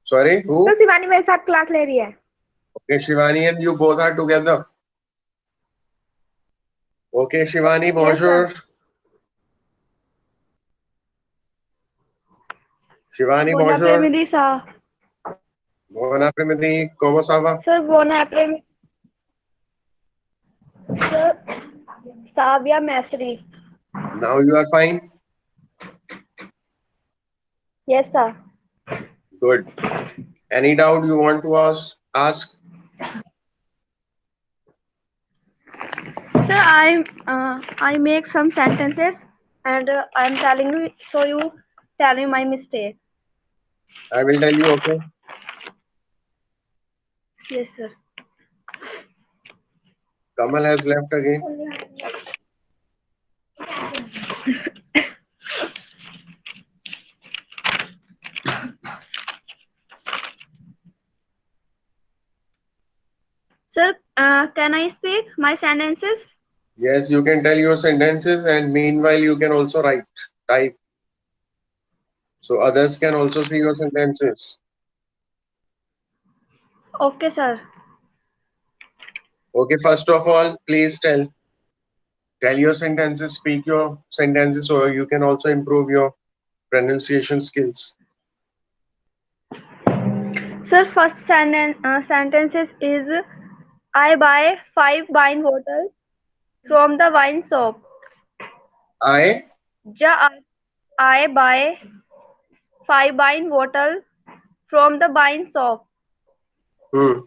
Sorry, who? तो शिवानी मेरे साथ क्लास ले रही है. Okay, Shivani and you both are together. Okay, Shivani, Yes, bonjour. sir. Shivani, Buon bonjour. après-midi, sir. Buon après-midi. Comment ça va? Sir, buon après-midi. Sir, Savia Mesri. Now you are fine? Yes, sir. Good. Any doubt you want to ask? Sir, I make some sentences and I'm telling you, so you tell me my mistake. I will tell you, okay? Yes, sir. Kamal has left again. Sir, can I speak my sentences? Yes, you can tell your sentences and meanwhile you can also type. So others can also see your sentences. Okay, sir. Okay, first of all, please tell your sentences, speak your sentences so you can also improve your pronunciation skills. Sir, first sentences is I buy 5 wine bottles from the wine shop. I Ja, I buy 5 wine bottles from the wine shop. hmm,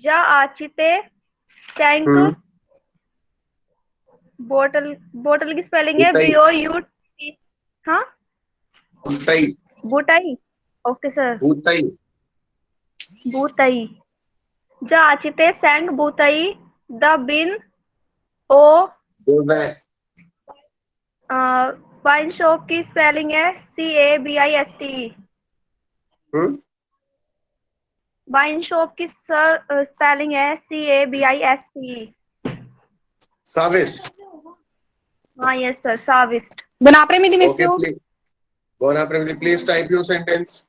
Ja आचिते टैंक hmm, बोतल की spelling है Utai, BOUT. हाँ, Utai, बुटाई. Okay sir. Utai, बुतई. जा आचिते सैंग बुतई द बिन ओ. Dove, वाइन शॉप की स्पेलिंग है CABIST. hmm, वाइन शॉप की सर स्पेलिंग है CABIST. Savis. हाँ यस सर. साविस्ट. Buon après-midi, Okay, messieurs. please. Bon après-midi. Please type your sentence.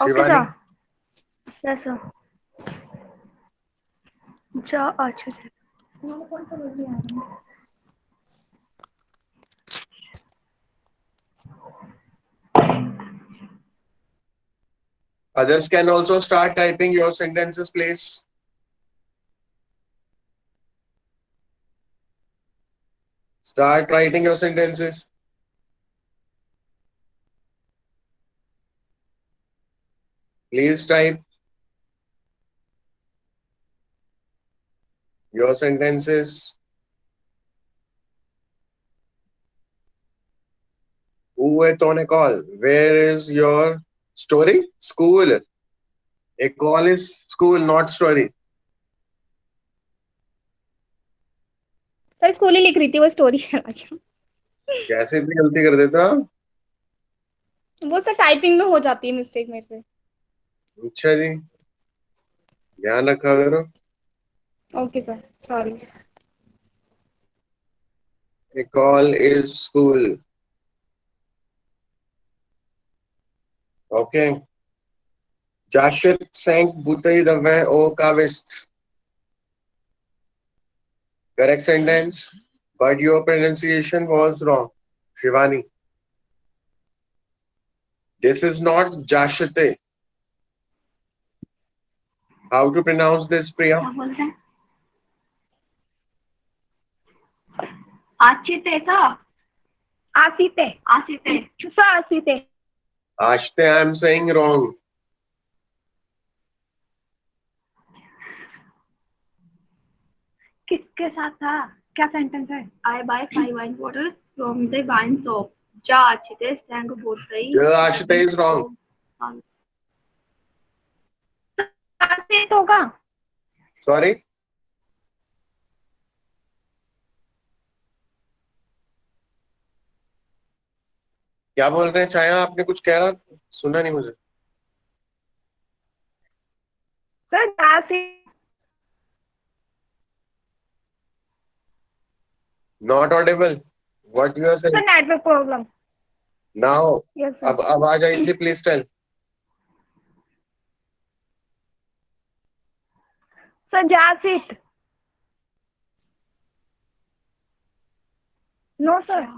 Okay Shivani. Sir. Yes sir. जा आचिते. Others can also start typing your sentences, please. Start writing your sentences. Please type your sentences. Who है तूने call? Where is your story? School. A call is school, not story. Sir school ही लिख रही थी, वो story चला गया. कैसे इतनी गलती कर देता? वो सर टाइपिंग में हो जाती है मिस्टेक मेरे से. अच्छा जी, ध्यान रखा करो. Okay sir, sorry. A call is school. Okay. Jashit sank butai the way o kavist. Correct sentence, but your pronunciation was wrong. Shivani. This is not Jashite. How to pronounce this, Priya? क्या बोल रहे हैं? आचिते का. आसिते. आसिते. Sir आसिते. Ashte, I am saying wrong. किसके साथ था? क्या sentence है? I buy 5 wine bottles from the wine shop. जा आचिते सैंग बोतई. The Ashte is wrong. आसित होगा. Sorry? क्या बोल रहे हैं छाया? आपने कुछ कह रहा सुना नहीं मुझे. Sir Asti. Not audible. What you are sir saying network problem. now? Yes sir. अब आवाज आई थी. Please tell. Sir, Jasit. No, sir.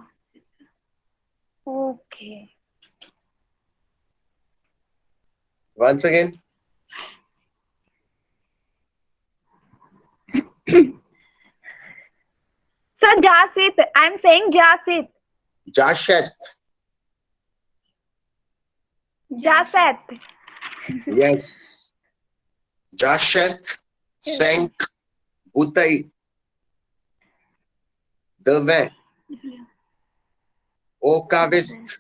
Okay. Once again. Sir, Jasit. I'm saying Jasit. Jashet. Jaset. Yes. Jashet sank Utai. The way. Okavist.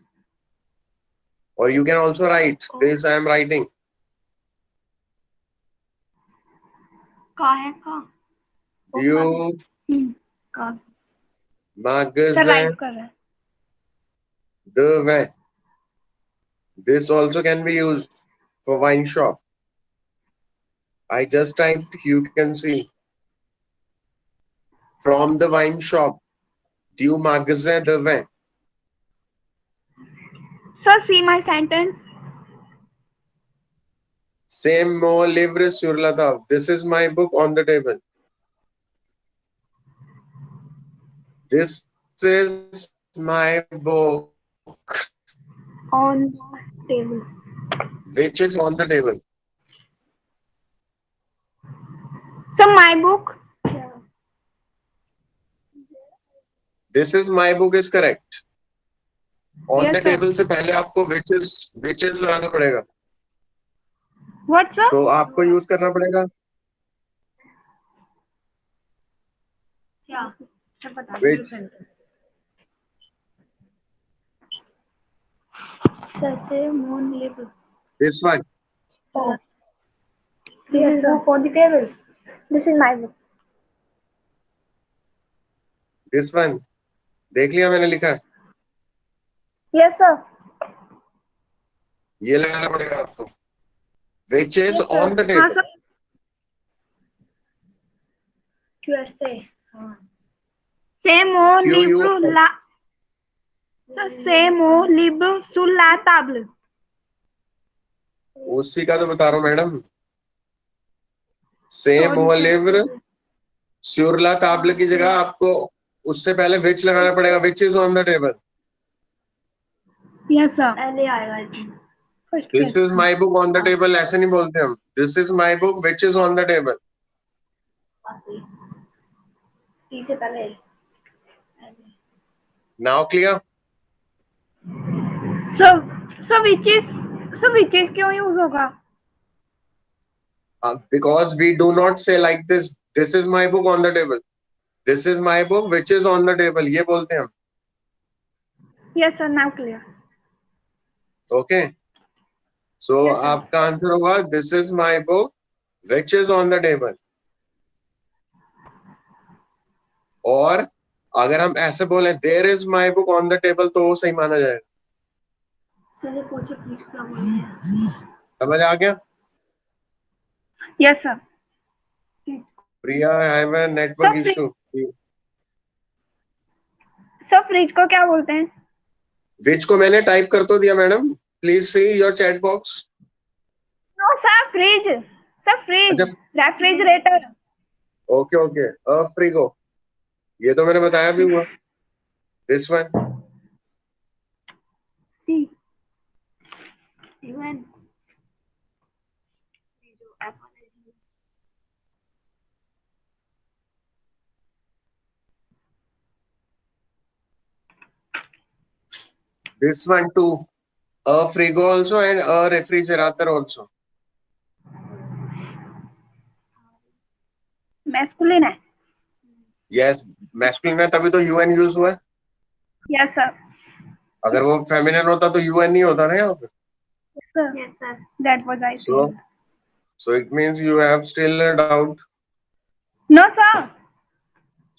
Or you can also write this. I am writing. का है का? You का. Sir, magazine write कर रहा है. the way. This also can be used for wine shop. I just typed, you can see. From the wine shop, du magasin de vin. Sir, see my sentence. C'est mon livre sur la table. This is my book on the table. This is my book On the table. which is on the table. So my book. This is my book is correct. On Yes, the sir. table से पहले आपको which is लगाना पड़ेगा. What, sir? So आपको use करना पड़ेगा. क्या? Which? Sir, moon label. This one. Oh. This is book on the table. This is my book. This one. देख लिया मैंने लिखा है. Yes, sir. ये लगाना पड़ेगा आपको. Which is Yes, sir. on the हाँ, table. sir. QSA. हाँ. Semo Q-U- libro la. Sir, semo libro sulla table. उसी का तो बता रहा हूँ मैडम. Same Sorry, sir. लिव्र स्यूरला ताबले की जगह आपको उससे पहले विच लगाना पड़ेगा. Which is on the table. Yes, sir. पहले आएगा इसमें. First this question. Is my book on the table ऐसे नहीं बोलते हम. This is my book which is on the table. T से पहले. Now clear. So which is क्यों यूज होगा? Because we do not say like this. This is my book on the table. This is my book which is on the table. ये बोलते हैं हम. Yes, sir. Now clear. Okay. So Yes, sir. आपका answer होगा this is my book which is on the table. और अगर हम ऐसे बोले there is my book on the table तो वो सही माना जाएगा. सर पूछे प्लीज क्या बोलते हैं? समझ आ गया. Yes, sir. Priya I have a network Sir, issue. Sir fridge को क्या बोलते हैं? Which को मैंने टाइप कर तो दिया madam. Please see your chat box. No, sir. Fridge. Sir fridge. अच्छा. रेफ्रिजरेटर. Okay okay. फ्रीगो. ये तो मैंने बताया भी हुआ. This one. सी. UN. This one too. A frigo also and a refrigerator also. Masculine है. Yes, masculine है तभी तो UN यूज हुआ है. Yes, sir. अगर वो फेमिनिन होता तो UN नहीं होता ना यहाँ पे. Yes, sir. Yes, sir. That was I So, think. so it means you have still a doubt. No, sir.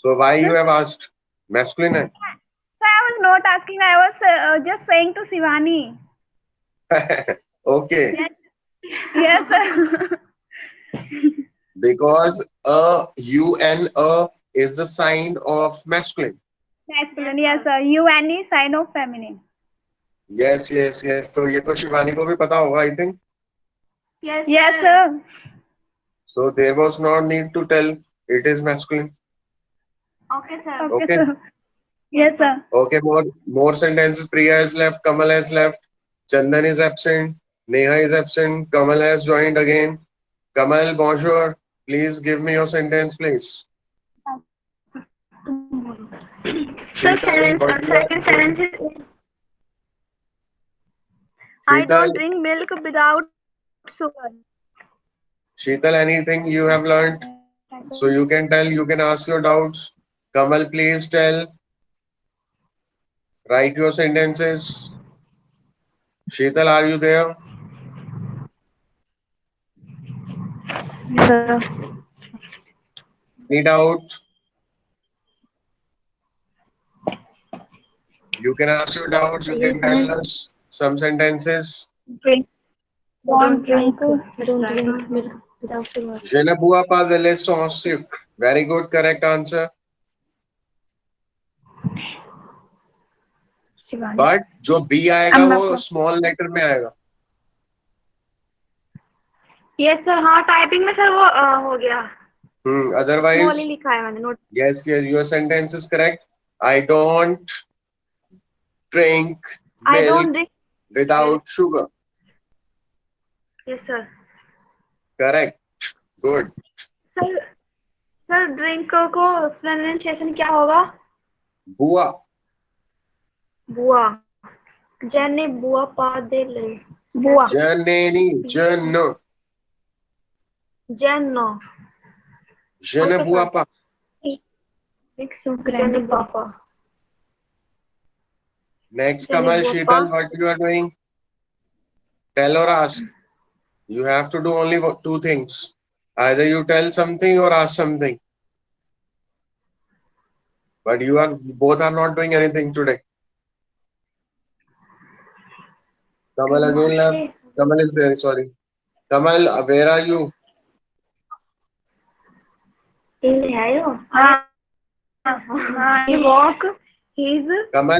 So why you have asked? Masculine है. Sir, I was not asking. I was just saying to Shivani. Okay. Yes, sir. Because a UN is the sign of masculine. Masculine. Yes, sir. UN is sign of feminine. Yes, yes, yes. तो ये तो शिवानी को भी पता होगा I think. Yes, sir. So there was no need to tell it is masculine. Okay, sir. Okay, Okay. sir. Yes, sir. Okay, more sentences. Priya is left, Kamal has left, Chandan is absent, Neha is absent, Kamal has joined again. Kamal, bonjour. Please give me your sentence, please. Sir, Sheetal, what you are second doing? sentence is I Sheetal, don't drink milk without sugar. Sheetal, anything you have learned? So you can tell, you can ask your doubts. Kamal, please tell, write your sentences. Sheetal, are you there? Sir. Any doubt? You can ask your doubts, you can tell us some sentences. Drink. Don't drink milk without sugar. Je ne bois pas de lait sans sucre. Very good, correct answer. Shivani But जो B आएगा वो small letter में आएगा. Yes sir हाँ typing में sir वो हो गया स्मॉल ही Otherwise, लिखा है मैंने note yes, your sentence is correct. I don't drink I milk don't drink without sugar. Yes sir Correct. Good. Sir sir drink को प्रोनाउंसिएशन क्या होगा Bua. बुआ जैने बुआ पा दे ले बुआ Janeni. Jano. जैनो Je ne bois pas. जैने पापा Next, Jane Kamal bois Sheetal, pas. what you are doing? Tell or ask. You have to do only two things. Either you tell something or ask something. But you are both are not doing anything today. Kamal again left. Kamal is there, sorry. Kamal, where are you? He walk his Kamal,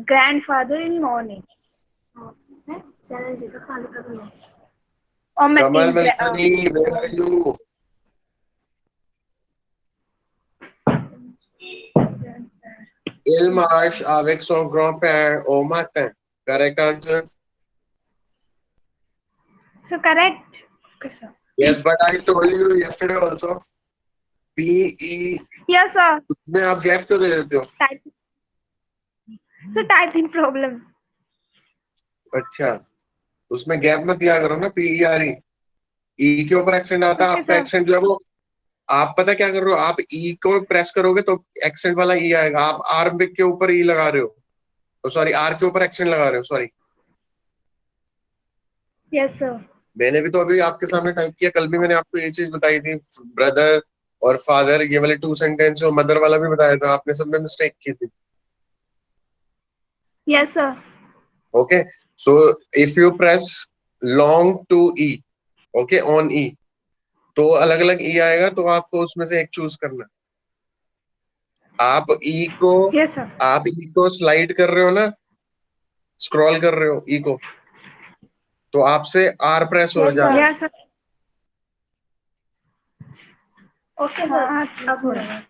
grandfather in morning. Kamal Malpani, where are you? Il marche avec son grand-père au matin. Correct answer? So correct. Okay, sir. Yes, but I told you yesterday also. P-E, Yes, sir. उसमें आप gap क्यों दे देते हो? So typing problem. अच्छा, उसमें gap मत दिया करो ना P-E-R-E. E के ऊपर एक्सेंट आता है Okay, आपका sir. एक्सेंट जो है वो आप पता क्या कर रहे हो आप ई को प्रेस करोगे तो एक्सेंट वाला ई आएगा आप आर के ऊपर ई लगा रहे हो तो सॉरी आर के ऊपर एक्सेंट लगा रहे हो सॉरी Yes, sir. मैंने भी तो अभी आपके सामने टाइप किया कल भी मैंने आपको ये चीज बताई थी ब्रदर और फादर ये वाले टू सेंटेंस और मदर वाला भी बताया था आपने सब में मिस्टेक की थी Yes, sir. Okay so if you press long to E okay on E तो अलग अलग ई आएगा तो आपको उसमें से एक चूज करना आप ई को Yes, sir. आप ई को स्लाइड कर रहे हो ना स्क्रॉल कर रहे हो ई को तो आपसे आर प्रेस हो जाएगा Yes, sir. Okay, sir. अब हो रहा है.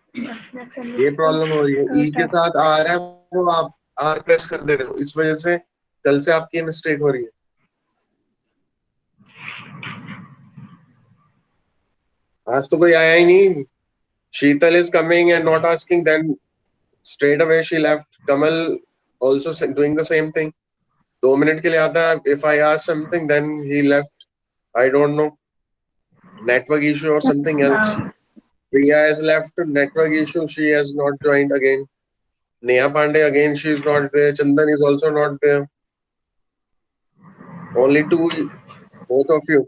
ये प्रॉब्लम हो रही है ई के साथ आर है वो आप आर प्रेस कर दे रहे हो इस वजह से कल से आपकी मिस्टेक हो रही है आज तो कोई आया ही नहीं Sheetal is coming and not asking then straight away she left Kamal also doing the same thing 2 minute के लिए आता है if I ask something then he left I don't know network issue और something else Priya has left network issue she has not joined again Neha Pandey again she is not there Chandan is also not there only two both of you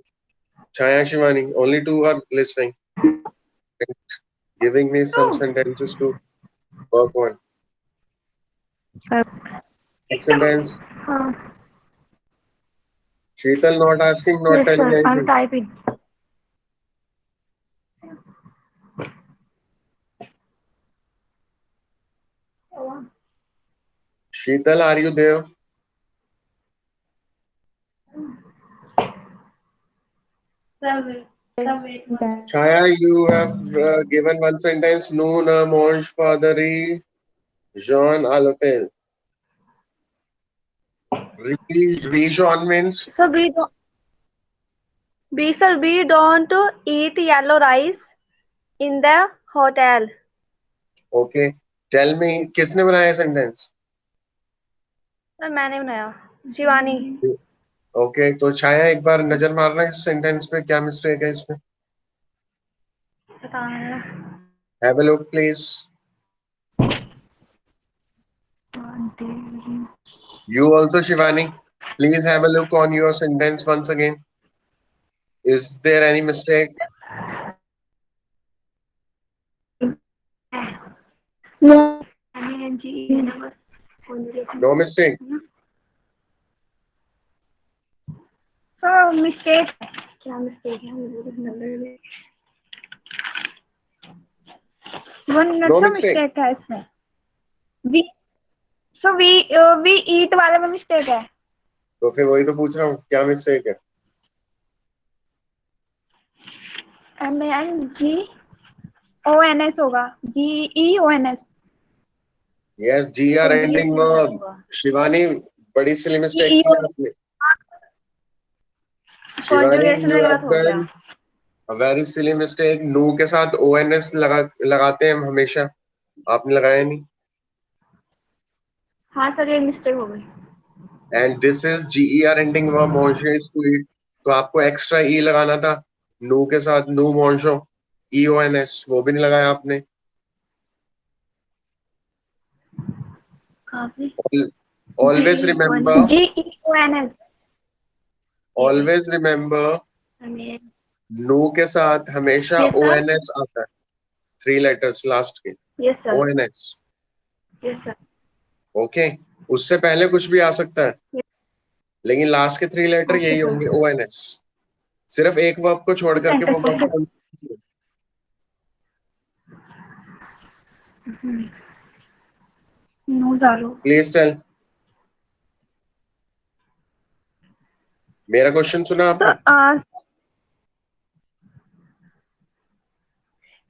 Chaya Shivani only two are listening and giving me some sentences to work on next sentence Sheetal not asking not Yes, telling sir. I'm anything typing. Sheetal are you there Sir, Chaya, you have given one sentence. Nous ne mange pas de riz jaune à l'hôtel. Riz jaune means So we don't eat yellow rice in the hotel. okay. Tell me, किसने बनाया sentence? Sir मैंने बनाया, Shivani. Okay, तो छाया एक बार नजर मारना इस sentence पे, क्या मिस्टेक है इसमें? बताना। Have a look please. You also, Shivani, please have a look on your sentence once again. Is there any mistake? No. No mistake. So mistake। क्या मिस्टेक है? No mistake. मिस्टेक है इसमें। We eat वाले में mistake है। तो फिर वही तो पूछ रहा हूँ, क्या मिस्टेक है? MANGONS होगा। GEONS। Yes, G are ending verb. Shivani, बड़ी सिली मिस्टेक की आपने। शिवानी, Conjugation you में have गलत हो गया। done a very silly mistake. नो के साथ ONS लगाते हैं हम हमेशा, आपने लगाया नहीं। हाँ सर, ये मिस्टेक हो गई। And this is GER ending verb, manger is to eat. तो आपको एक्स्ट्रा ई लगाना था, नो के साथ नो मॉन्शो, EONS, वो भी नहीं लगाया आपने। Always remember, GEONS। always remember, नो के साथ हमेशा Yes, sir. ONS आता है, 3 letters लास्ट के, Yes sir। ONS। Yes sir। Okay, उससे पहले कुछ भी आ सकता है, लेकिन लास्ट के 3 लेटर Okay यही sir। होंगे, ONS। सिर्फ एक वर्ब को छोड़ करके वो Fantastic sir। verb। No Zalo। Please tell. मेरा क्वेश्चन सुना आपने?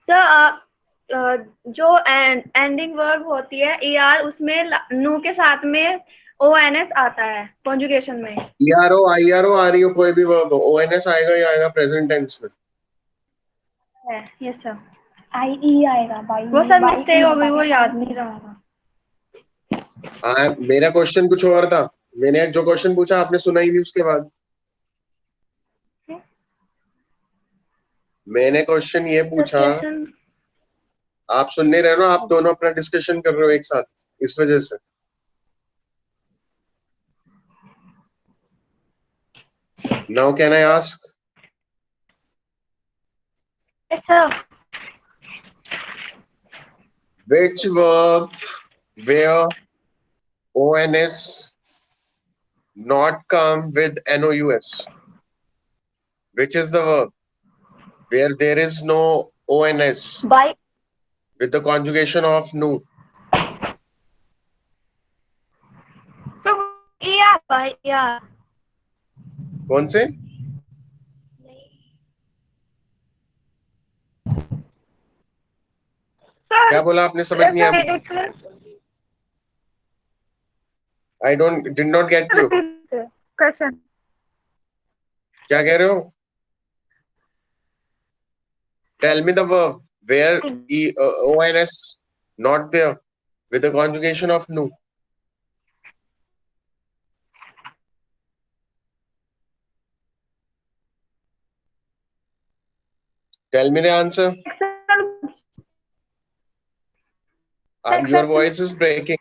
सर जो एंडिंग वर्ब होती है ER, उसमें नो के साथ में ONS आता है कॉन्जुगेशन में। ERO IRO REO कोई भी वर्ब हो, ONS आएगा ही आएगा प्रेजेंट टेंस में। Yes sir. IE आएगा। वो सर मिस्टेक हो गई, वो याद नहीं रहा था। मेरा क्वेश्चन कुछ और था, मैंने जो क्वेश्चन पूछा आपने सुना ही नहीं उसके बाद। मैंने क्वेश्चन ये पूछा, आप सुन नहीं रहे हो, आप दोनों अपना डिस्कशन कर रहे हो एक साथ, इस वजह से। Now can I ask? Yes sir. Which verb where ONS not come with NOUS? Which is the verb where there is no ONS by. with the conjugation of nu? So ER by ER। कौन से? क्या बोला आपने, समझ नहीं आया। I did not get you. Question. क्या कह रहे हो? Tell me the verb where ONS not there with the conjugation of nu. Tell me the answer. Your voice is breaking.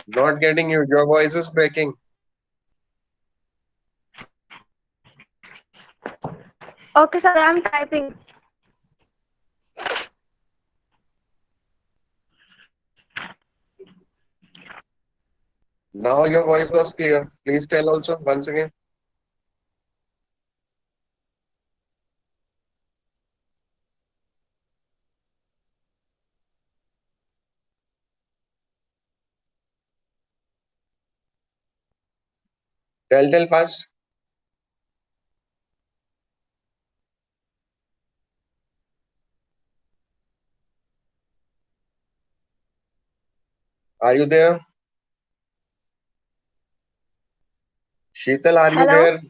Not getting you. Your voice is breaking. Okay sir, I'm typing। Now your voice was clear. Please tell also once again. Tell fast. Are you there? Sheetal, are you Hello. there?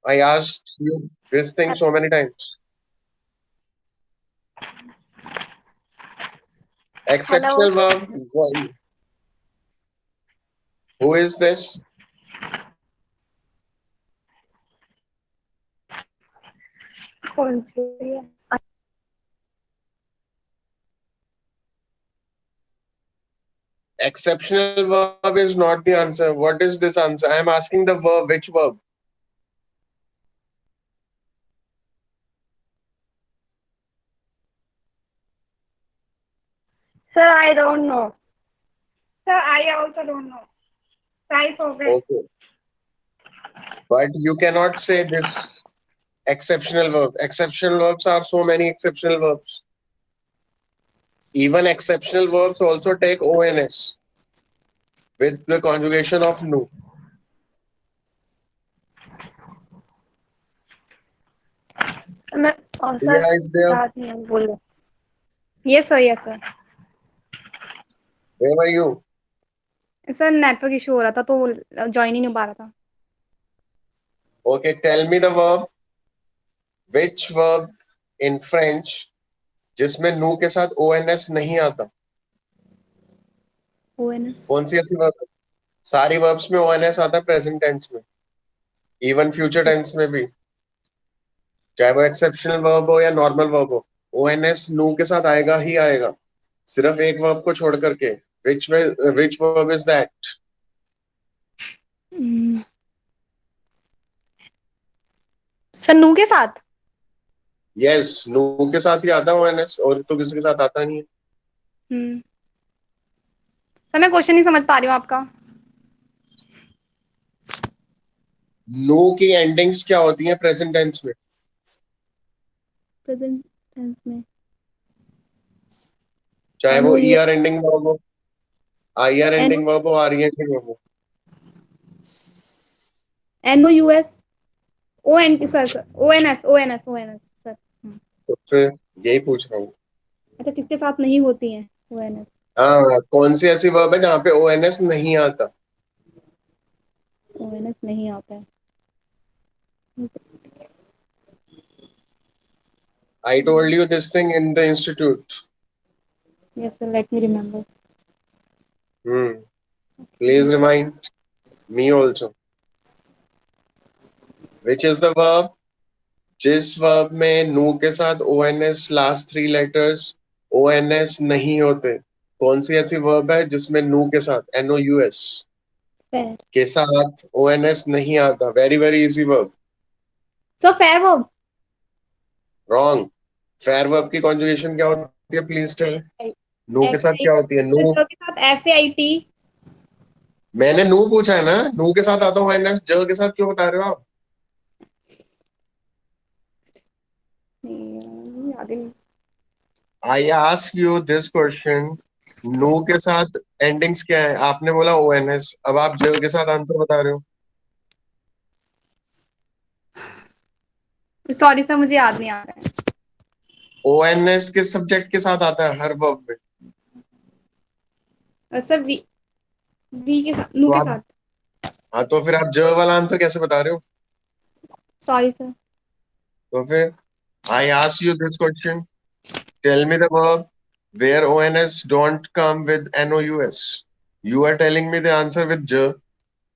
I asked you this thing so many times. Exceptional verb. Who is this? कौन सी है? Exceptional verb is not the answer. What is this answer? I am asking the verb. Which verb? Sir, I don't know. Sir, I also don't know. I forget. Okay. But you cannot say this exceptional verb. Exceptional verbs are so many exceptional verbs. Even exceptional verbs also take ONS with the conjugation of nu. मैं और sir Priya is there. याद नहीं है, बोलो. Yes sir, yes sir. Where were you? Sir network issue हो रहा था तो ज्वाइन ही नहीं हो पा रहा था. Okay, tell me the verb. Which verb in French जिसमें nu के साथ ONS नहीं आता? ONS. कौन सी ऐसी वर्ब? सारी वर्ब्स में ONS आता है प्रेजेंट टेंस में, इवन फ्यूचर टेंस में भी, चाहे वो एक्सेप्शनल वर्ब हो या नॉर्मल वर्ब हो, ONS nu के साथ आएगा ही आएगा, सिर्फ एक वर्ब को छोड़ करके. which verb is that? Sir नू के साथ. Yes, nu के साथ ही आता है ONS, और तो किसी के साथ आता नहीं है. सर मैं क्वेश्चन नहीं समझ पा रही हूँ आपका. nu की एंडिंग्स क्या होती हैं प्रेजेंट टेंस में? प्रेजेंट टेंस में चाहे वो NOU. ER एंडिंग वर्ब हो, IR एंडिंग वर्ब हो, RE एंडिंग वर्ब हो. NOUS. ONT sir. ONS sir. तो फिर यही पूछ रहा हूँ. अच्छा किसके साथ नहीं होती है ONS? हाँ, कौन सी ऐसी वर्ब है जहाँ पे ONS नहीं आता? ONS नहीं आता है. I told you this thing in the institute. Yes sir, let me remember. Please remind me also. Which is the verb? जिस verb में nu के साथ ONS last 3 letters ONS नहीं होते. कौन सी ऐसी verb है जिसमें nu के साथ NOUS Fair. के साथ ONS नहीं आता? Very easy verb. So fair verb. Wrong. Fair verb की conjugation क्या होती है? Please tell. nu के साथ क्या होती है? nu. ज के साथ FAIT. मैंने nu पूछा है ना. nu के साथ आता हूँ ONS. ज के साथ क्यों बता रहे हो आप? याद ही नहीं. I ask you this question. nu के साथ एंडिंग्स क्या है? आपने बोला ONS. अब आप ज के साथ आंसर बता रहे हो. सॉरी सर मुझे याद नहीं आ रहा है. ONS किस सब्जेक्ट के साथ आता है हर वर्ब में? सर वी के साथ, नू तो के आप, साथ. हाँ, तो फिर आप ज वाला आंसर कैसे बता रहे हो? Sorry sir. तो फिर I ask you this question. Tell me the verb where ONS don't come with NOUS. You are telling me the answer with j.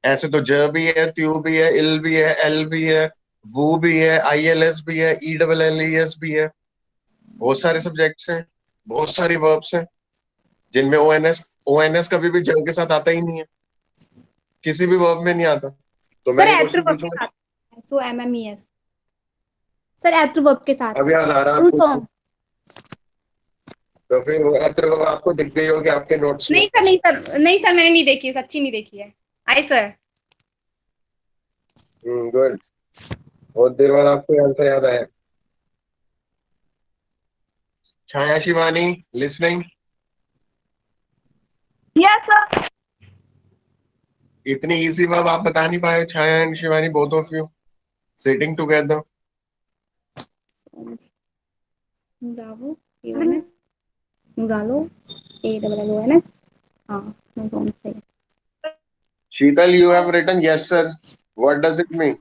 ऐसे तो ज भी है, त्यू भी है, इल भी है, एल भी है, वो भी है, ILS भी है, ELLES भी है. बहुत सारे सब्जेक्ट्स हैं, बहुत सारी वर्ब्स हैं जिनमें ONS कभी भी ज के साथ आता ही नहीं है, किसी भी वर्ब में नहीं आता. तो सर मैं ये एट्रो क्वेश्चन वर्ब के पूछूंगा. साथ. सो MMES. सर एट्रो वर्ब के साथ. अब याद आ रहा है ट्रू आपको? सॉन्ग. तो फिर वो एत्र वर्ब आपको दिख गई होगी आपके नोट्स में. नहीं सर नहीं सर नहीं सर मैंने नहीं देखी है, सच्ची नहीं देखी है. I sir. गुड. बहुत देर बाद आपको आंसर याद आया. Chhaya Shivani listening. Yes, sir. इतनी इजी वर्ब आप बता नहीं पाए, Chhaya and Shivani, both of you sitting together. मुजावो यूएनएस मुजालो ALLONS. हाँ मुजालो सही. Sheetal, you have written yes sir. What does it mean?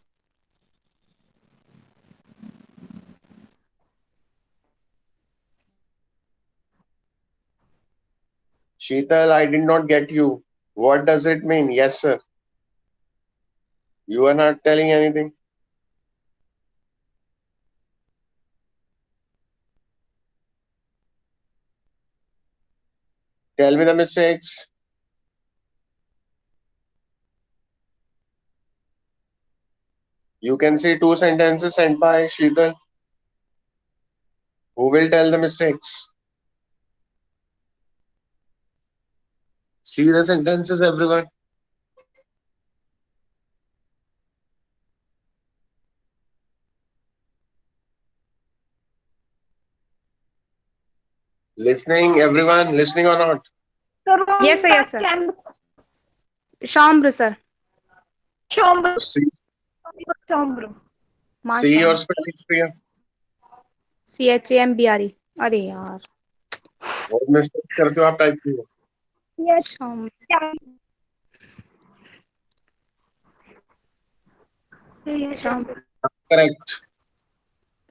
Sheetal, I did not get you. What does it mean? Yes sir. You are not telling anything. Tell me the mistakes. You can see two sentences sent by Sheetal. Who will tell the mistakes? See the sentences, everyone. Listening, everyone. Listening or not? Yes sir, yes sir. शाम्र sir. चौम्ब्र. See, चौम्ब्र. see your spelling, Priya. CHAMBRE. अरे यार. और mistake करते हो आप type की. शाम्र. Correct.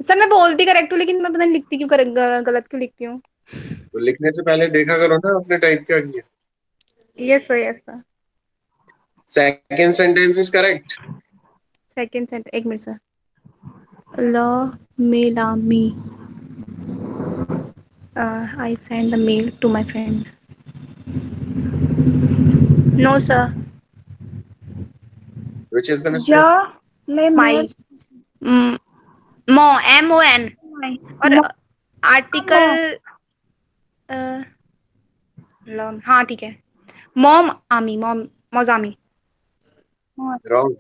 सर मैं बोलती करेक्ट हूँ लेकिन मैं पता नहीं लिखती क्यों गलत क्यों लिखती हूँ. तो लिखने से पहले देखा करो ना आपने टाइप क्या किया. Yes sir, yes sir. Second sentence is correct. Second sent एक मिनट सर. ल मेला मी. I send the mail to my friend. No sir. Which is the mistake? My MON और आर्टिकल. हाँ ठीक है. मॉम आमी मौजामी. Wrong.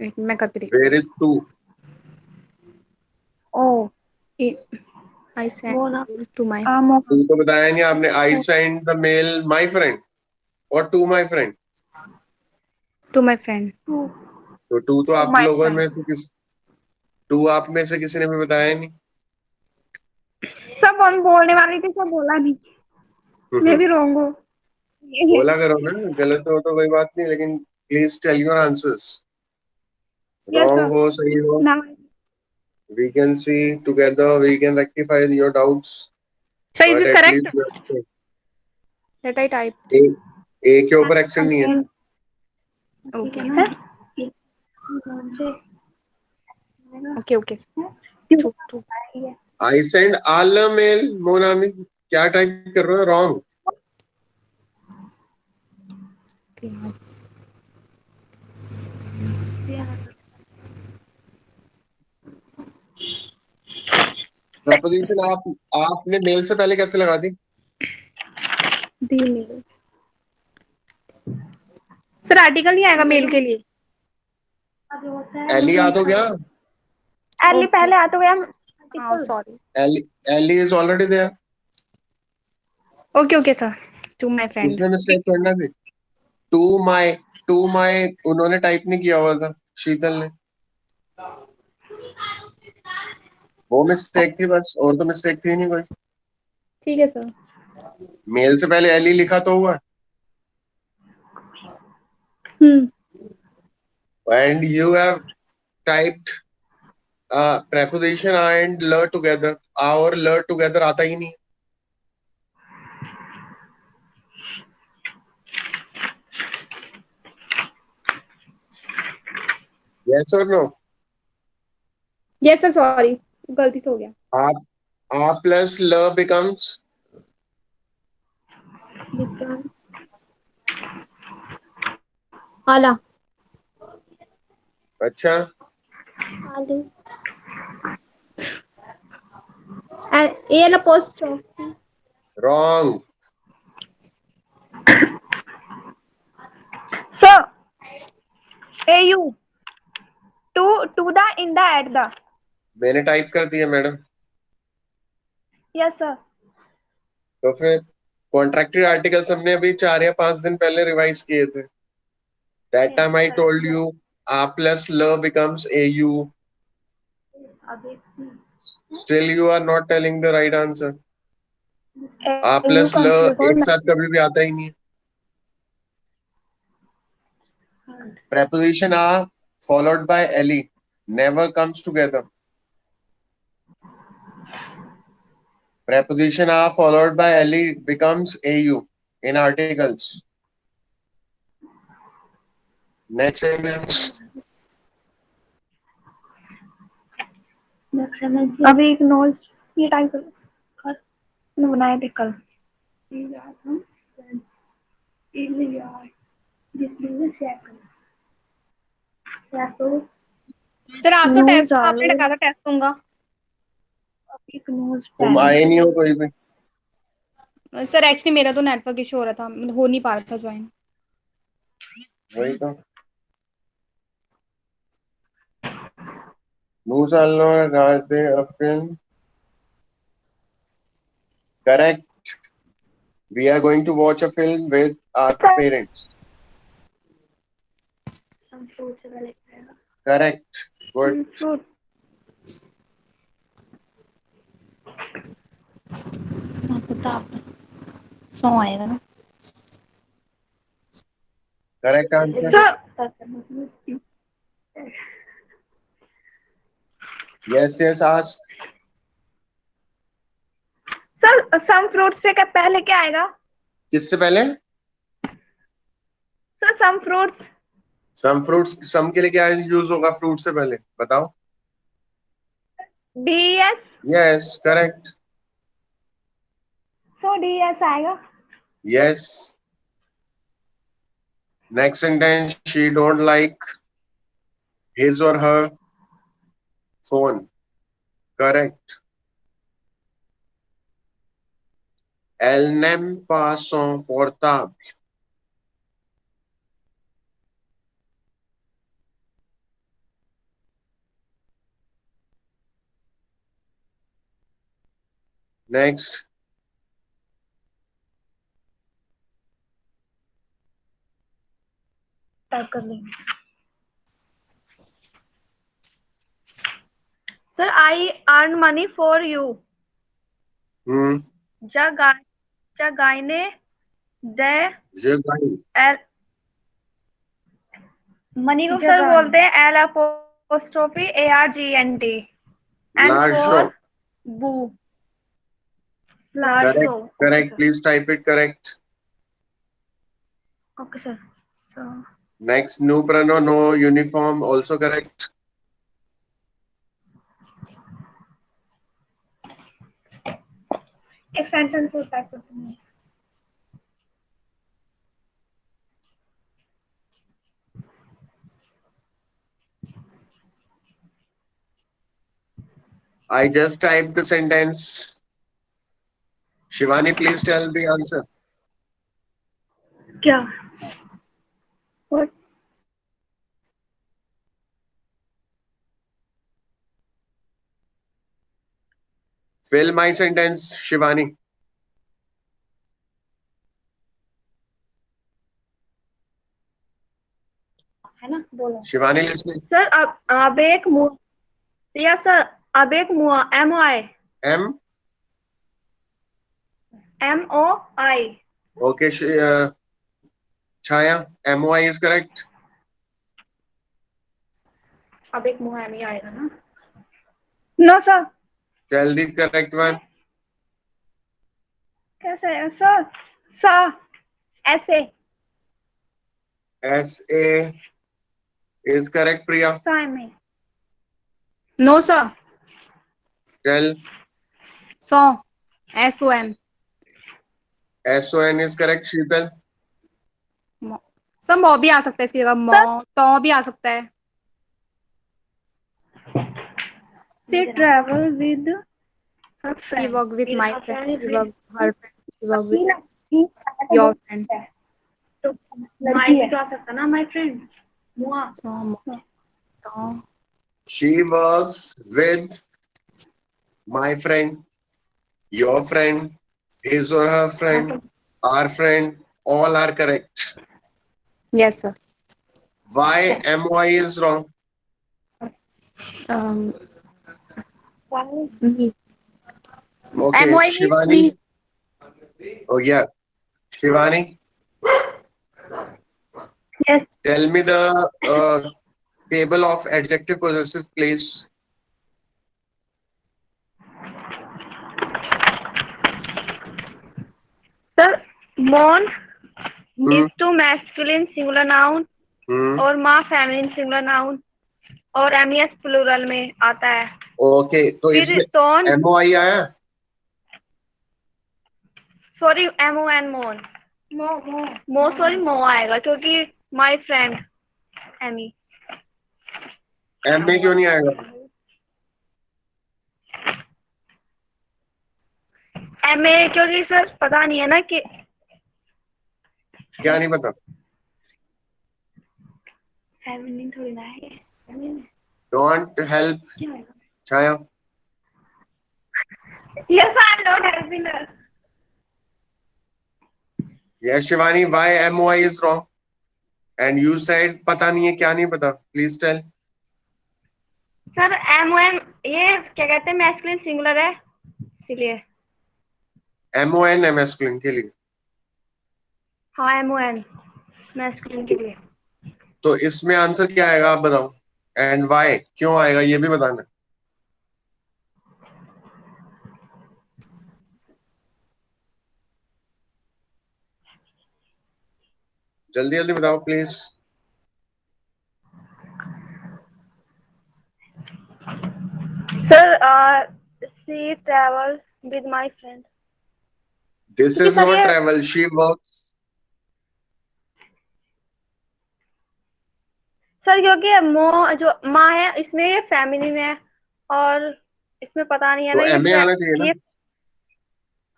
मैं करके देखती Where is two? हूँ. I send to my. Two तो बताया नहीं आपने. I sent the mail my friend or to my friend. To my friend. तो two तो आप लोगों में से किसी ने भी बताया नहीं. सब हम बोलने वाली थी, सब बोला नहीं. मैं भी रॉन्ग हूँ. बोला करो ना. गलत हो तो कोई बात नहीं, लेकिन please tell your answers. Wrong हो सही हो, we can see together, we can rectify your doubts. Sir, is But this at correct? least you have to- That I typed. ए के ऊपर एक्सेंट नहीं है. Okay. Okay. True. I send all mail Monami. क्या type कर रहे हो? Wrong. Preposition आपने mail से पहले कैसे लगा दी? सर आर्टिकल नहीं आएगा मेल के लिए. एली याद हो गया? एली पहले आ तो गया. Sorry. Ellie is already there. Okay sir. To my friend. इसमें मिस्टेक करना थी. टू माय उन्होंने टाइप नहीं किया हुआ था, शीतल ने. वो मिस्टेक थी बस, और तो मिस्टेक थी नहीं कोई. ठीक है सर. मेल से पहले एली लिखा तो हुआ. And you have typed preposition and learn together. और learn together आता ही नहीं. Yes or no? Yes sir sorry गलती से हो गया. आप plus ल becomes आला. अच्छा. AL apostrophe. Wrong. So AU to the in the at the. मैंने टाइप कर दिया मैडम. Yes sir. तो फिर कॉन्ट्रैक्टेड आर्टिकल्स हमने अभी 4 या 5 दिन पहले रिवाइज किए थे. That time I told you A plus L becomes AU. Still you are not telling the right answer. A plus L एक साथ कभी भी आता ही नहीं है. Preposition A followed by LE never comes together. Preposition A followed by LE becomes AU in articles. Next sentence. अभी एक knows ये टाइप कर बनाए थे कल. सर आज तो टेस्ट आपने लगा था, टेस्ट दूंगा. तुम आए नहीं हो कोई भी. सर एक्चुअली मेरा तो नेटवर्क इशू हो रहा था, हो नहीं पा रहा था ज्वाइन. वही तो. Luz Alnor Garde a film. Correct. We are going to watch a film with our parents. Correct. Good. सो आएगा ना. Correct answer. Yes, ask. Sir some fruit से क्या पहले क्या आएगा? किससे पहले? Sir some fruits. Some fruits, some के लिए क्या यूज होगा फ्रूट से पहले? बताओ. DS. Yes, correct. So DS आएगा. Yes. Next sentence, she don't like his or her phone. Correct. Elle n'aime pas son portable. Next. Sir, I earn money for you. जगाने दे. Money को sir बोलते हैं L apostrophe ARGNT. And for boo. Correct. Please type it correct. Okay, sir. So next, no pronoun, no uniform, also correct. एक sentence और type करते हैं. I just typed the sentence. Shivani, please tell the answer. क्या? What? Fill my sentence, Shivani. है ना, बोलो. Shivani, listen. Sir अब एक या सर अब एक MOI. MOI. Okay, Chaya, MOI is correct. अब एक MOI आएगा ना? No sir. Tell the correct one. कैसे है sir? SA. SA is correct, Priya. Simon. No sir. Tell. SOM. SOM. SON is correct, Sheetal. Sir मॉ भी आ सकता है इसकी जगह. मॉ तो भी आ सकता है. She travel with her friend. She work with my friend. She work her friend. She work with your friend. My भी तो आ सकता ना, my friend. She works with my friend, your friend, his or her friend, our friend. All are correct. Yes sir. Why MY is wrong? Me. Okay, MY means Shivani. me. Oh yeah, Shivani. Yes. Tell me the table of adjective possessive, please. Sir मोन Hmm. Is to masculine singular noun Hmm. और माँ feminine singular noun और MES plural में आता है. Okay, तो फिर इसमें टोन, MOI आया. सॉरी MON मोन, मो सॉरी मो आएगा क्योंकि माय फ्रेंड एमी. MA क्यों नहीं आएगा? एमए क्योंकि सर पता नहीं है ना कि क्या नहीं पता? फेमिनिन थोड़ी ना है. Don't help, Chaya. Yes I am not helping her. Yes, Shivani. Why MOI is wrong? And you said पता नहीं है, क्या नहीं पता? Please tell. सर MON ये क्या कहते हैं मैस्कुलिन सिंगुलर है इसलिए. MON है मैस्कुलिन के लिए. हाँ MON मैस्कुलिन के लिए. तो इसमें आंसर क्या आएगा, आप बताओ. एंड वाई क्यों आएगा ये भी बताना. जल्दी जल्दी बताओ please. Sir she travel with my friend. This क्योंकि इज सर नॉट ये ट्रेवल, शी वर्क्स. सर क्योंकि मो जो माँ है इसमें ये फेमिनिन है और इसमें पता नहीं है तो ना MA आना चाहिए ना. ये.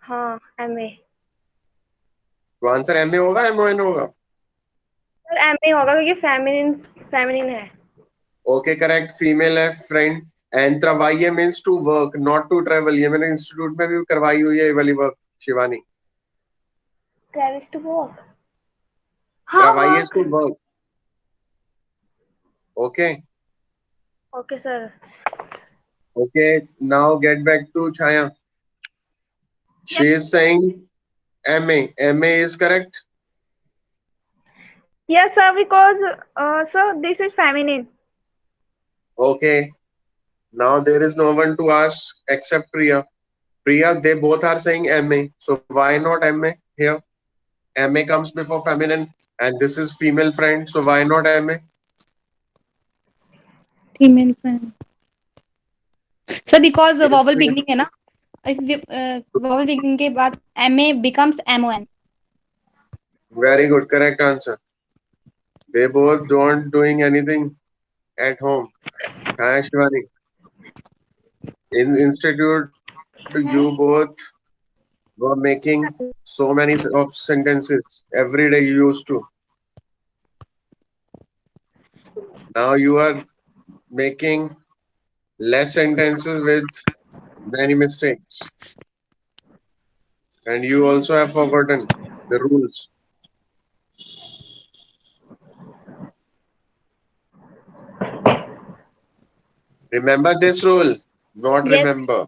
हाँ MA. तो आंसर MA होगा MON होगा. सर MA होगा क्योंकि फेमिनिन फेमिनिन है. Okay correct. फीमेल है friend. And travailler means to work not to travel. ये मैंने इंस्टीट्यूट में भी करवाई हुई है ये वाली work, Shivani. Travels to work. हाँ travailler is work. to work. Okay. Okay sir. Okay, now get back to Chaya. She is saying MA. MA is correct. Yes sir because sir this is feminine. Okay. Now there is no one to ask except Priya. Priya, they both are saying MA. So why not MA here? MA comes before feminine and this is female friend. So why not MA? Female friend. Sir, because Yes, vowel Priya. beginning है ना. If vowel beginning के बाद MA becomes MON. Very good. Correct answer. They both don't doing anything at home. Hi, Shivani. In institute, you both were making so many of sentences every day you used to. Now you are making less sentences with many mistakes. And you also have forgotten the rules. Remember this rule, not Yes. remember.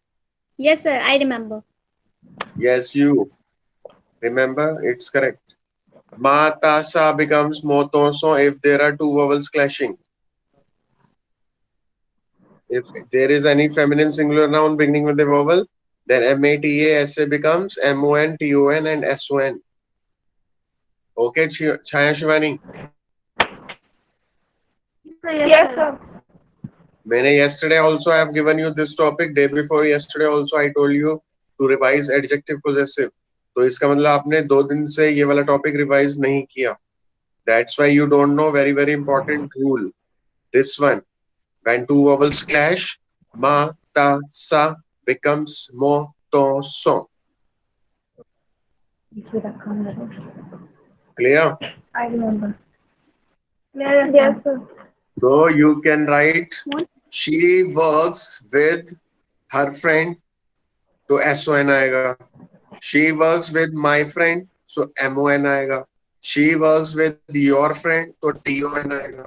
Yes, sir. I remember. Yes, you remember, it's correct. Ma, ta, sa becomes mo, to, so if there are two vowels clashing. If there is any feminine singular noun beginning with a vowel, then MATA, SA becomes MON, TON, and SON. Okay, Chaya Shivani. Yes sir. Yesterday also I have given you this topic. Day before yesterday also I told you to revise adjective possessive. तो इसका मतलब आपने 2 दिन से ये वाला topic revise नहीं किया. That's why you don't know very important rule. This one. When two vowels clash, ma, ta, sa becomes mo, to, so. Clear? I remember. Yes sir. So you can write she works with her friend. तो SON आएगा. She works with my friend. So MON आएगा. She works with your friend, तो TON आएगा.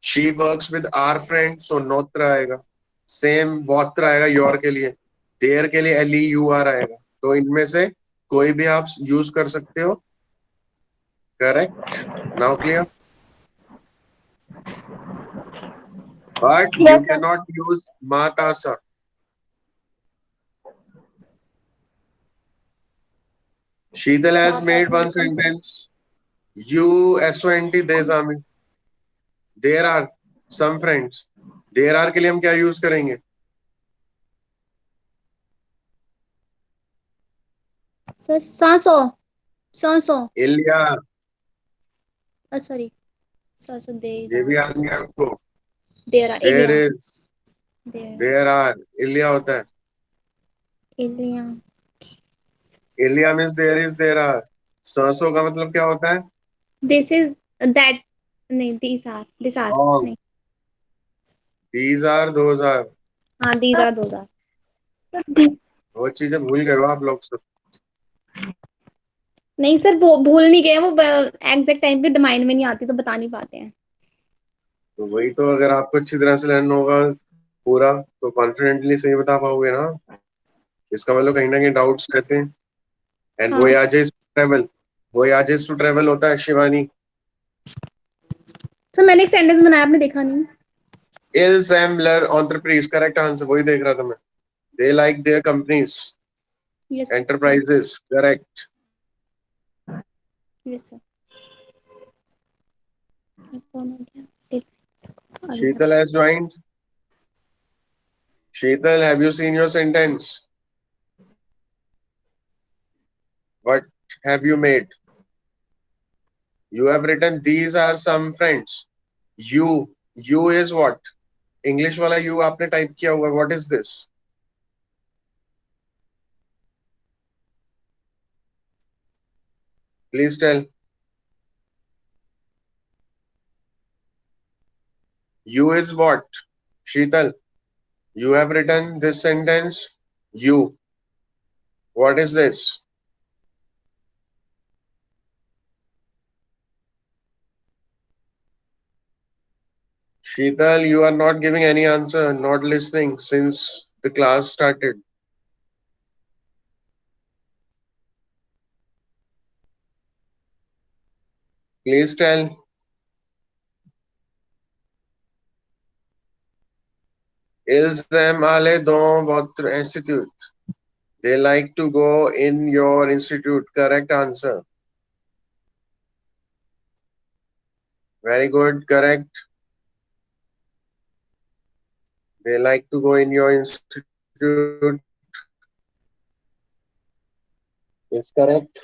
She works with our friend, so Notre आएगा. Same वॉत्र आएगा your के लिए. There के लिए LEUR आएगा. तो इनमें से कोई भी आप यूज कर सकते हो. Correct. Now clear. But you Yes, sir. cannot use matasa. Sheetal has made one sentence. You SONT Desami. There are some friends. There are के लिए हम क्या यूज करेंगे? Sir, so. Iliya. Sorry. So they ये भी are. आ गया आपको. There are. There Ilya. is. There are. इलिया होता है. Ilya. Iliya means there is, there are. सरसों का मतलब क्या होता है? This is that. नहीं, these are. Wrong. नहीं. These are, those are. हाँ, these are, those are. वो चीजें भूल गए हो आप लोग सब. नहीं सर, भूल नहीं गए, वो एग्जैक्ट टाइम पे माइंड में नहीं आती तो बता नहीं पाते हैं. तो वही तो, अगर आपको अच्छी तरह से लर्न होगा पूरा तो कॉन्फिडेंटली सही बता पाओगे ना. इसका मतलब कहीं ना कहीं डाउट्स रहते हैं. एंड हाँ. voyages to travel. voyages to travel होता है शिवानी. सर मैंने एक सेंटेंस बनाया, आपने देखा नहीं. इल सैम्बलर एंटरप्राइज. Correct answer. वही देख रहा था मैं. They like there companies. Yes. Enterprises. Correct. Yes sir. कौन हो गया? Sheetal has joined. Sheetal, have you seen your sentence? What have you made? You have written these are some friends. You is what? English वाला you आपने type किया हुआ. What is this? Please tell. You is what? Sheetal, you have written this sentence. You. What is this? Sheetal, you are not giving any answer, not listening since the class started. Please tell. Ils aiment aller dans votre institut. They like to go in your institute. Correct answer. Very good. Correct. They like to go in your institute. Is correct.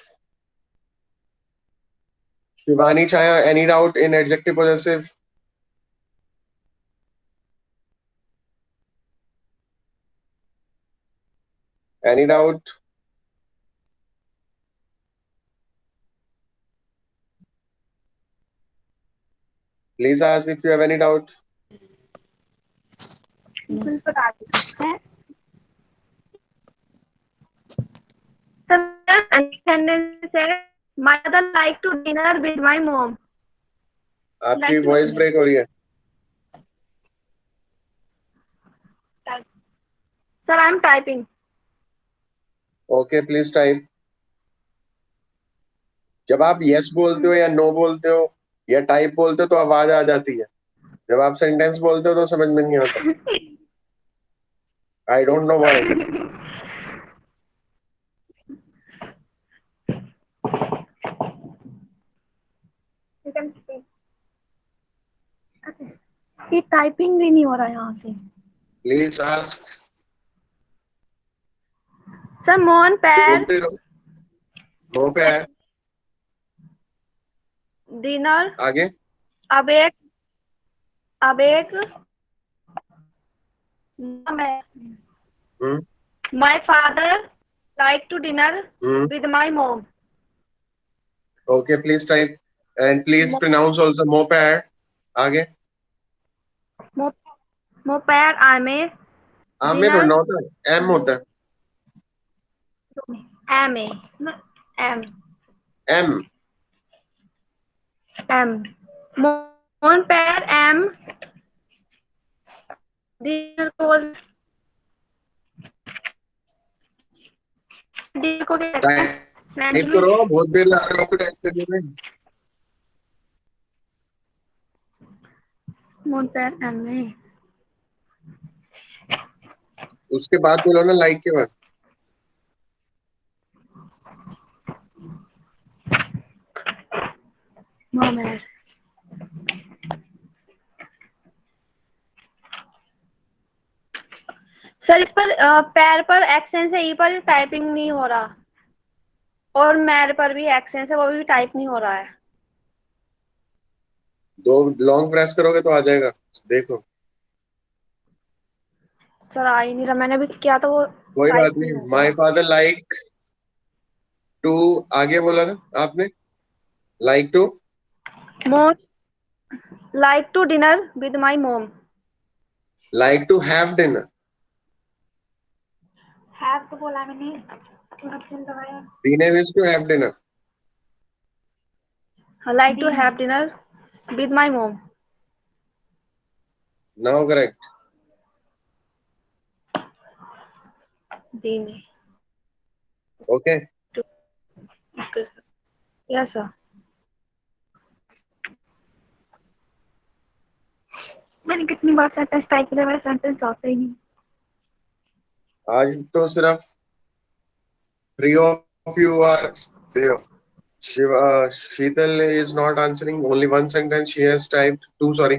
Shivani Chaya, any doubt in adjective possessive? Any doubt? Please ask if you have any doubt. My mother like to dinner with my mom. आपकी voice break हो रही है. Sir, I'm typing. Okay, please type. जब आप yes बोलते हो या no बोलते हो या टाइप बोलते हो तो आवाज आ जाती है. जब आप सेंटेंस बोलते हो तो समझ में नहीं आता. I don't know why. You can speak. ये टाइपिंग भी नहीं हो रहा यहाँ से. Please ask. सर मोहन पैर बोलते रहो. No पे है. डिनर आगे. अब एक My father like to dinner with my mom. Okay, please type and please pronounce also moped. आगे. मोपैर आमे में थोड़ा ना होता है. M होता है. M M. M. Mon pair M. Dinner को dinner को क्या कहते हैं फ्रेंच टाइप में? करो, बहुत देर लग रहा है आपको टाइप करने में। Mon pair M में उसके बाद बोलो ना, लाइक के बाद। मोमेर। सर इस पर पैर पर एक्सेंस है, ई पर टाइपिंग नहीं हो रहा, और मैर पर भी एक्सेंस है, वो भी टाइप नहीं हो रहा है। दो लॉन्ग प्रेस करोगे तो आ जाएगा, देखो। सर आ ही नहीं रहा, मैंने भी किया तो वो कोई टाइप बात नहीं नहीं। हो माय रहा। फादर लाइक टू, आगे बोला था आपने, like to. Mom like to dinner with my mom. Like to have dinner. Have तो बोला मैंने, थोड़ा फिर लगाया। Dinner is to have dinner. Like to have dinner with my mom. Now correct. दीने ओके। Yes sir. मैंने कितनी बार sentence type किया, मेरा सेंटेंस आता ही नहीं। आज तो सिर्फ 3 of you are there. Shiva, Sheetal is not answering. Only one sentence she has typed. Two, sorry.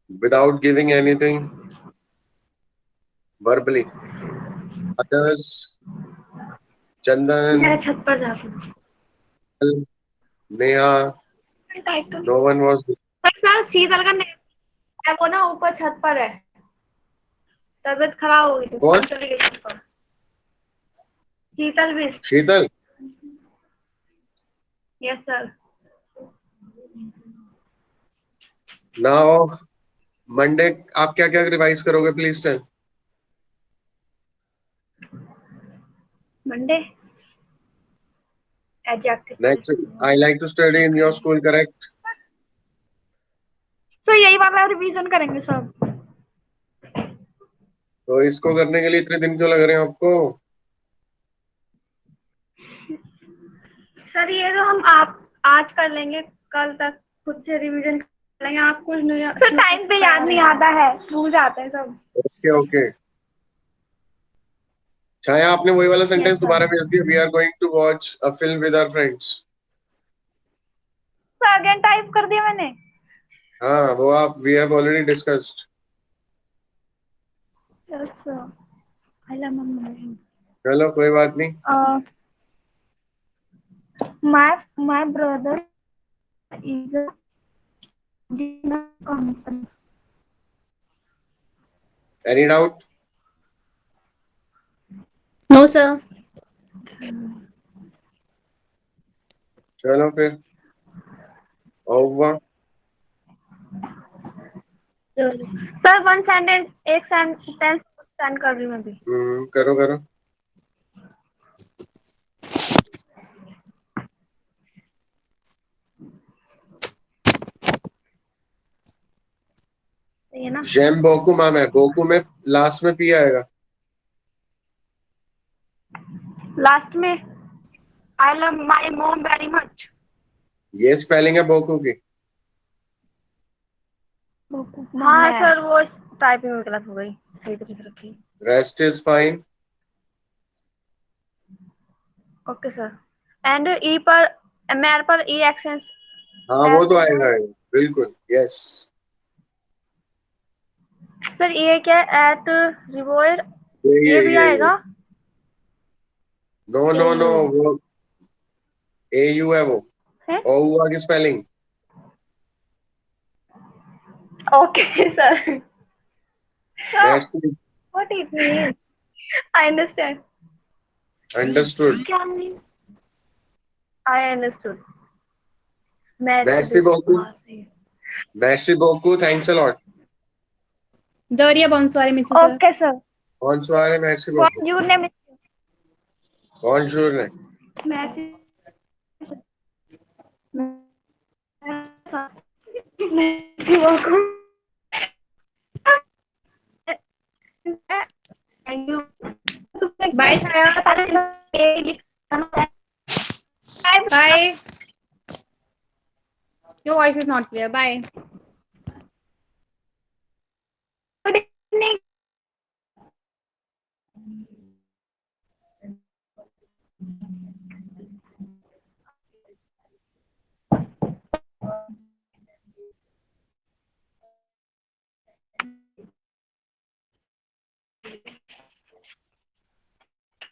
Without giving anything verbally. Others, Chandan, मेरे छत पर जाके Neha, टाइप तो no one was there. Sir Sheetal का नेम है, वो ना ऊपर छत पर है, तबीयत खराब हो गई थी, कौन? चली गई छत पर। शीतल भी। Sheetal. Yes sir. Now, Monday, आप क्या क्या रिवाइज करोगे please tell. Monday adjective. Next, I like to study in your school, correct? Sir यही वाला रिवीजन करेंगे सब। तो इसको करने के लिए इतने दिन क्यों लग रहे हैं आपको? सर ये तो हम आप आज कर लेंगे, कल तक खुद से रिवीजन कर लेंगे, आप कुछ नहीं। सर टाइम पे याद नहीं आता है, भूल जाते हैं सब। Okay okay. छाया, आपने वही वाला सेंटेंस sir. दोबारा भेज दिया। We are going to watch a film with our friends. Sir again type कर दिया मैंने। हाँ, वो आप we have already discussed. Yes sir. I love mummy. चलो कोई बात नहीं। My brother is a dinner company. Any doubt? No sir. चलो फिर ओवर। सर वन सेंटेंस, एक सेंटेंस सेंड कर रही हूँ मैं भी। करो करो। ये ना जेम बोकू माम है। बोकू में लास्ट में पी आएगा। लास्ट में I love my mom very much. ये स्पेलिंग है बोकू की। हाँ सर वो टाइपिंग में गलत हो गई, सही तरीके से रखी। Rest is fine. Okay sir. And E पर मेरे पर ई एक्सेंस। हाँ वो तो आएगा बिल्कुल। यस। सर ये क्या एट रिवॉयर, ये भी ये आएगा। नो नो नो, वो ए यू है वो। है? ओ हुआ की स्पेलिंग। Okay sir. That's what it mean? I understand. Understood. क्या mean? I understood. Merci beaucoup. Merci beaucoup. Thanks a lot. दरिया बंसवारी मित्सु sir. Okay sir. Bonsoir et merci beaucoup. Your name is Bonjour. मैसी। Bye, Chaya. Bye. Your voice is not clear. Bye.